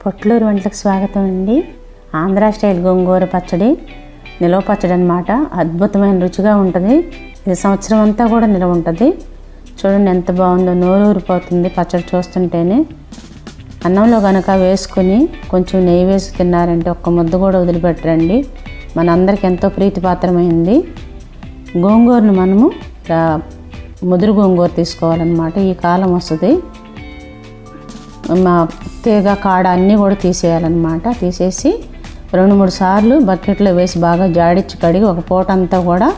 పొట్లూరు వంటలకు స్వాగతం అండి. ఆంధ్ర స్టైల్ గోంగూర పచ్చడి, నిలవ పచ్చడి అన్నమాట. అద్భుతమైన రుచిగా ఉంటుంది. ఇది సంవత్సరం అంతా కూడా నిలవ ఉంటుంది. చూడండి ఎంత బాగుందో, నోరు ఊరిపోతుంది పచ్చడి చూస్తుంటేనే. అన్నంలో కనుక వేసుకొని కొంచెం నెయ్యి వేసి తిన్నారంటే ఒక్క ముద్ద కూడా వదిలిపెట్టరండి. మనందరికీ ఎంతో ప్రీతిపాత్రమైంది. గోంగూరను మనము ముదురు గోంగూర తీసుకోవాలన్నమాట. ఈ కాలం వస్తుంది. మా తీగ కాడ అన్నీ కూడా తీసేయాలన్నమాట. తీసేసి 2-3 సార్లు బకెట్లో వేసి బాగా జాడిచ్చి కడిగి ఒక పూట అంతా కూడా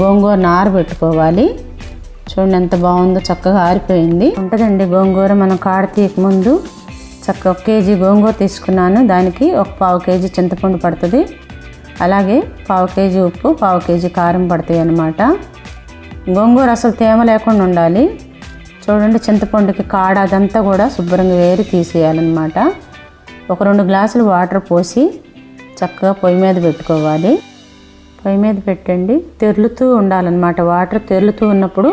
గోంగూరను ఆరబెట్టుకోవాలి. చూడండి ఎంత బాగుందో, చక్కగా ఆరిపోయింది ఉంటుందండి గోంగూర. మనం కాడ తీయక ముందు చక్కగా 1 కేజీ గోంగూర తీసుకున్నాను. దానికి ఒక 1/4 కేజీ చింతపండు పడుతుంది. అలాగే 1/4 కేజీ ఉప్పు, 1/4 కేజీ కారం పడతాయి అన్నమాట. గోంగూర అసలు తేమ లేకుండా ఉండాలి. చూడండి చింతపండుకి కాడ అదంతా కూడా శుభ్రంగా వేరి తీసేయాలన్నమాట. ఒక 2 గ్లాసులు వాటర్ పోసి చక్కగా పొయ్యి మీద పెట్టుకోవాలి. పొయ్యి మీద పెట్టండి, తెరులుతూ ఉండాలన్నమాట. వాటర్ తెరులుతూ ఉన్నప్పుడు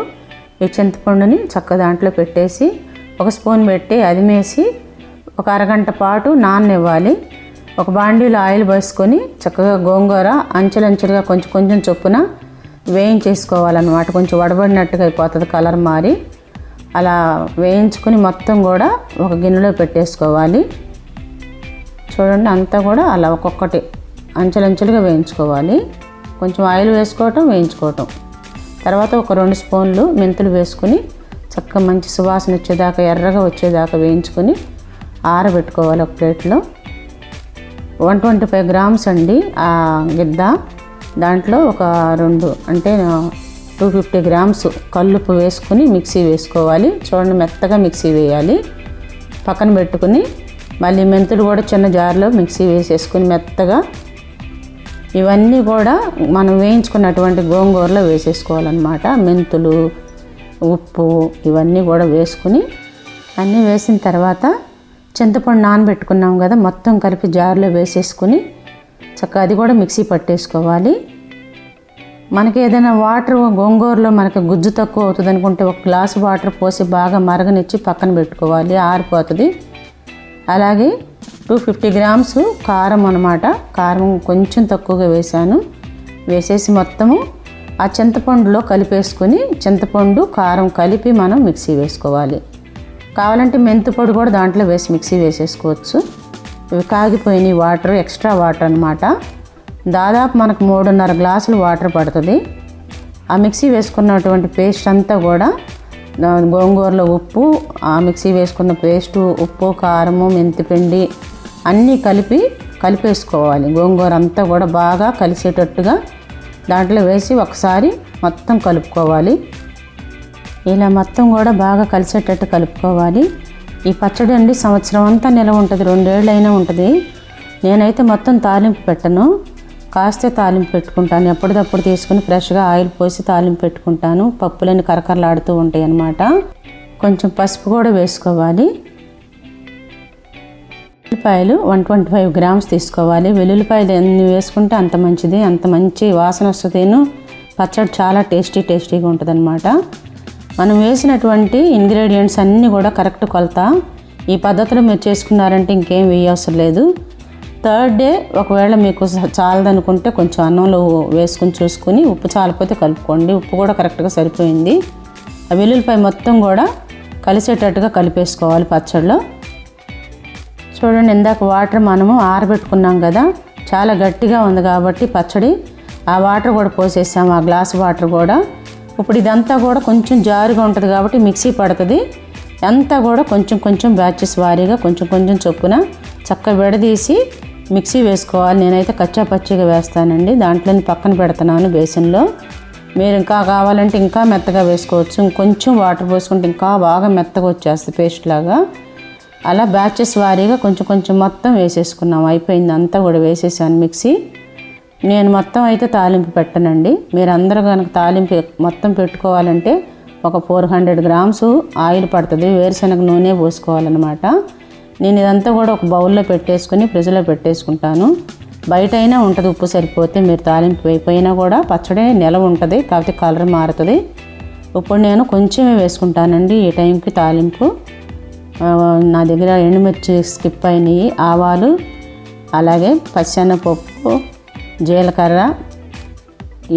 ఈ చింతపండుని చక్కగా దాంట్లో పెట్టేసి 1 స్పూన్ పెట్టి అదిమేసి ఒక అరగంట పాటు నాననివ్వాలి. ఒక బాండీలో ఆయిల్ పోసుకొని చక్కగా గోంగూర అంచెలంచెలుగా కొంచెం కొంచెం చొప్పున వేయించేసుకోవాలన్నమాట. కొంచెం వడబడినట్టుగా అయిపోతుంది కలర్ మారి. అలా వేయించుకొని మొత్తం కూడా ఒక గిన్నెలో పెట్టేసుకోవాలి. చూడండి అంతా కూడా అలా ఒక్కొక్కటి అంచెలంచెలుగా వేయించుకోవాలి. కొంచెం ఆయిల్ వేసుకోవటం, వేయించుకోవటం. తర్వాత ఒక 2 స్పూన్లు మెంతులు వేసుకుని చక్కగా మంచి సువాసన వచ్చేదాకా, ఎర్రగా వచ్చేదాకా వేయించుకొని ఆరబెట్టుకోవాలి ఒక ప్లేట్లో. 125 గ్రామ్స్ అండి ఆ గిద్ద. దాంట్లో ఒక 2 అంటే 250 గ్రామ్స్ కల్లుప్పు వేసుకుని మిక్సీ వేసుకోవాలి. చూడండి మెత్తగా మిక్సీ వేయాలి. పక్కన పెట్టుకుని మళ్ళీ మెంతులు కూడా చిన్న జార్లో మిక్సీ వేసేసుకుని మెత్తగా ఇవన్నీ కూడా మనం వేయించుకున్నటువంటి గోంగూరలో వేసేసుకోవాలన్నమాట. మెంతులు, ఉప్పు ఇవన్నీ కూడా వేసుకుని అన్నీ వేసిన తర్వాత చింతపండు నానబెట్టుకున్నాం కదా, మొత్తం కలిపి జార్లో వేసేసుకుని చక్కగా అది కూడా మిక్సీ పట్టేసుకోవాలి. మనకి ఏదైనా వాటర్ గోంగూరలో మనకి గుజ్జు తక్కువ అవుతుంది అనుకుంటే 1 గ్లాసు వాటర్ పోసి బాగా మరగనిచ్చి పక్కన పెట్టుకోవాలి, ఆరిపోతుంది. అలాగే 250 గ్రామ్స్ కారం అన్నమాట. కారం కొంచెం తక్కువగా వేసాను. వేసేసి మొత్తము ఆ చింతపండులో కలిపేసుకొని చింతపండు కారం కలిపి మనం మిక్సీ వేసుకోవాలి. కావాలంటే మెంతు పొడి కూడా దాంట్లో వేసి మిక్సీ వేసేసుకోవచ్చు. ఇవి కాగిపోయినాయి వాటర్, ఎక్స్ట్రా వాటర్ అన్నమాట. దాదాపు మనకు 3.5 గ్లాసులు వాటర్ పడుతుంది. ఆ మిక్సీ వేసుకున్నటువంటి పేస్ట్ అంతా కూడా గోంగూరలో ఉప్పు, ఆ మిక్సీ వేసుకున్న పేస్టు, ఉప్పు, కారము, మెంతిపిండి అన్నీ కలిపేసుకోవాలి. గోంగూర అంతా కూడా బాగా కలిసేటట్టుగా దాంట్లో వేసి ఒకసారి మొత్తం కలుపుకోవాలి. ఇలా మొత్తం కూడా బాగా కలిసేటట్టు కలుపుకోవాలి. ఈ పచ్చడి అండి సంవత్సరం అంతా నిలవ ఉంటుంది, 2 ఏళ్ళు అయినా ఉంటుంది. నేనైతే మొత్తం తాలింపు పెట్టను, కాస్తే తాలింపు పెట్టుకుంటాను. ఎప్పటికప్పుడు తీసుకుని ఫ్రెష్గా ఆయిల్ పోసి తాలింపు పెట్టుకుంటాను. పప్పులని కరకరలాడుతూ ఉంటాయి అన్నమాట. కొంచెం పసుపు కూడా వేసుకోవాలి. వెల్లుల్లిపాయలు 125 గ్రామ్స్ తీసుకోవాలి. వెల్లుల్లిపాయలు ఎన్ని వేసుకుంటే అంత మంచిది, అంత మంచి వాసన వస్తుందేను. పచ్చడి చాలా టేస్టీగా ఉంటుంది అన్నమాట. మనం వేసినటువంటి ఇంగ్రీడియంట్స్ అన్నీ కూడా కరెక్ట్ కొలత. ఈ పద్ధతిలో మీరు చేసుకున్నారంటే ఇంకేం వేయవసరం లేదు. 3rd డే ఒకవేళ మీకు చాలదనుకుంటే కొంచెం అన్నంలో వేసుకుని చూసుకుని ఉప్పు చాలిపోతే కలుపుకోండి. ఉప్పు కూడా కరెక్ట్గా సరిపోయింది. ఆ వెల్లుల్లిపాయ మొత్తం కూడా కలిసేటట్టుగా కలిపేసుకోవాలి పచ్చడిలో. చూడండి ఇందాక వాటర్ మనము ఆరబెట్టుకున్నాం కదా, చాలా గట్టిగా ఉంది కాబట్టి పచ్చడి ఆ వాటర్ కూడా పోసేసాము, ఆ గ్లాస్ వాటర్ కూడా. ఇప్పుడు ఇదంతా కూడా కొంచెం జారుగా ఉంటుంది కాబట్టి మిక్సీ పడుతుంది. అంతా కూడా కొంచెం బ్యాచెస్ వారీగా కొంచెం చొప్పున చక్కగా విడదీసి మిక్సీ వేసుకోవాలి. నేనైతే కచ్చా పచ్చిగా వేస్తానండి. దాంట్లోని పక్కన పెడుతున్నాను బేసిన్లో. మీరు ఇంకా కావాలంటే ఇంకా మెత్తగా వేసుకోవచ్చు. ఇంకొంచెం వాటర్ పోసుకుంటే ఇంకా బాగా మెత్తగా వచ్చేస్తుంది పేస్ట్ లాగా. అలా బ్యాచెస్ వారీగా కొంచెం మొత్తం వేసేసుకున్నాం. అయిపోయింది, అంతా కూడా వేసేసాను మిక్సీ. నేను మొత్తం అయితే తాలింపు పెట్టనండి. మీరు అందరూ కనుక తాలింపు మొత్తం పెట్టుకోవాలంటే ఒక 400 గ్రామ్స్ ఆయిల్ పడుతుంది. వేరుశనగ నూనె పోసుకోవాలన్నమాట. నేను ఇదంతా కూడా ఒక బౌల్లో పెట్టేసుకుని ఫ్రిడ్జ్లో పెట్టేసుకుంటాను. బయట అయినా ఉంటుంది ఉప్పు సరిపోతే. మీరు తాలింపు అయిపోయినా కూడా పచ్చడి నిలవ ఉంటుంది, కాకపోతే కలర్ మారుతుంది. ఇప్పుడు నేను కొంచెమే వేసుకుంటానండి ఈ టైంకి తాలింపు. నా దగ్గర ఎండుమిర్చి స్కిప్ అయినాయి, ఆవాలు, అలాగే పచ్చెనపప్పు, జీలకర్ర,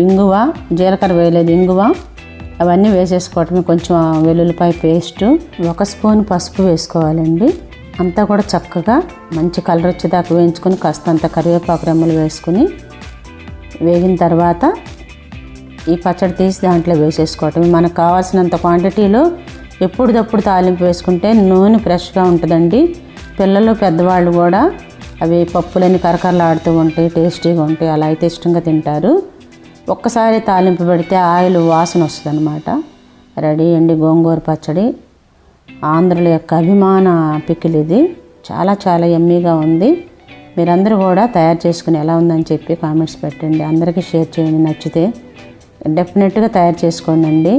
ఇంగువ, జీలకర్ర వేయలేదు, ఇంగువ, అవన్నీ వేసేసుకోవటమే. కొంచెం వెల్లుల్లిపాయ పేస్టు, 1 స్పూన్ పసుపు వేసుకోవాలండి. అంతా కూడా చక్కగా మంచి కలర్ వచ్చేదాకా వేయించుకొని కాస్తంత కరివేపాకు రెమ్మలు వేసుకుని వేగిన తర్వాత ఈ పచ్చడి తీసి దాంట్లో వేసేసుకోవటం. మనకు కావాల్సినంత క్వాంటిటీలో ఎప్పుడప్పుడు తాలింపు వేసుకుంటే నూనె ఫ్రెష్గా ఉంటుందండి. పిల్లలు పెద్దవాళ్ళు కూడా అవి పప్పులన్నీ కరకరలాడుతూ ఉంటాయి, టేస్టీగా ఉంటాయి, అలా అయితే ఇష్టంగా తింటారు. ఒక్కసారి తాలింపు పెడితే ఆయిల్ వాసన వస్తుంది అన్నమాట. రెడీ అండి గోంగూర పచ్చడి. ఆంధ్రుల యొక్క అభిమాన పికిల్ ఇది. చాలా చాలా యమ్మీగా ఉంది. మీరందరూ కూడా తయారు చేసుకుని ఎలా ఉందని చెప్పి కామెంట్స్ పెట్టండి. అందరికీ షేర్ చేయండి. నచ్చితే డెఫినెట్గా తయారు చేసుకోండి అండి.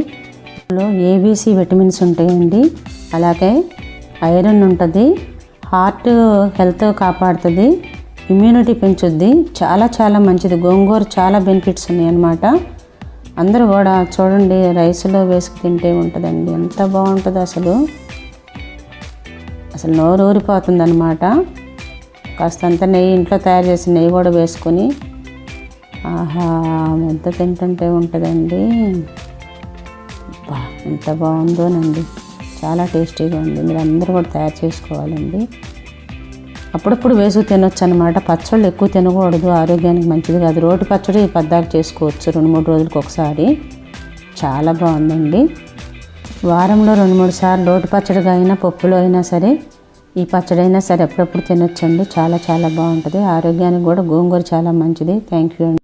ఇందులో ఏబీసీ విటమిన్స్ ఉంటాయండి, అలాగే ఐరన్ ఉంటుంది, హార్ట్ హెల్త్ కాపాడుతుంది, ఇమ్యూనిటీ పెంచుద్ది, చాలా చాలా మంచిది. గోంగూర చాలా బెనిఫిట్స్ ఉన్నాయన్నమాట. అందరూ కూడా చూడండి, రైస్లో వేసుకు తింటే ఉంటుందండి, ఎంత బాగుంటుందో అసలు నోరు ఊరిపోతుంది అన్నమాట. కాస్తంత నెయ్యి, ఇంట్లో తయారు చేసిన నెయ్యి కూడా వేసుకొని ఆహా ముద్ద తింటుంటే ఉంటుందండి. ఎంత బాగుందోనండి, చాలా టేస్టీగా ఉంది. మీరు అందరూ కూడా తయారు చేసుకోవాలండి. అప్పుడప్పుడు వేసుకు తినొచ్చు అనమాట. పచ్చళ్ళు ఎక్కువ తినకూడదు, ఆరోగ్యానికి మంచిది కాదు. రోటి పచ్చడి పద్దాకు చేసుకోవచ్చు 2-3 రోజులకు ఒకసారి. చాలా బాగుందండి. వారంలో 2-3 సార్లు రోటి పచ్చడిగా అయినా పప్పులో అయినా సరే, ఈ పచ్చడి అయినా సరే అప్పుడప్పుడు తినొచ్చండి. చాలా చాలా బాగుంటుంది. ఆరోగ్యానికి కూడా గోంగూర చాలా మంచిది. థ్యాంక్ యూ అండి.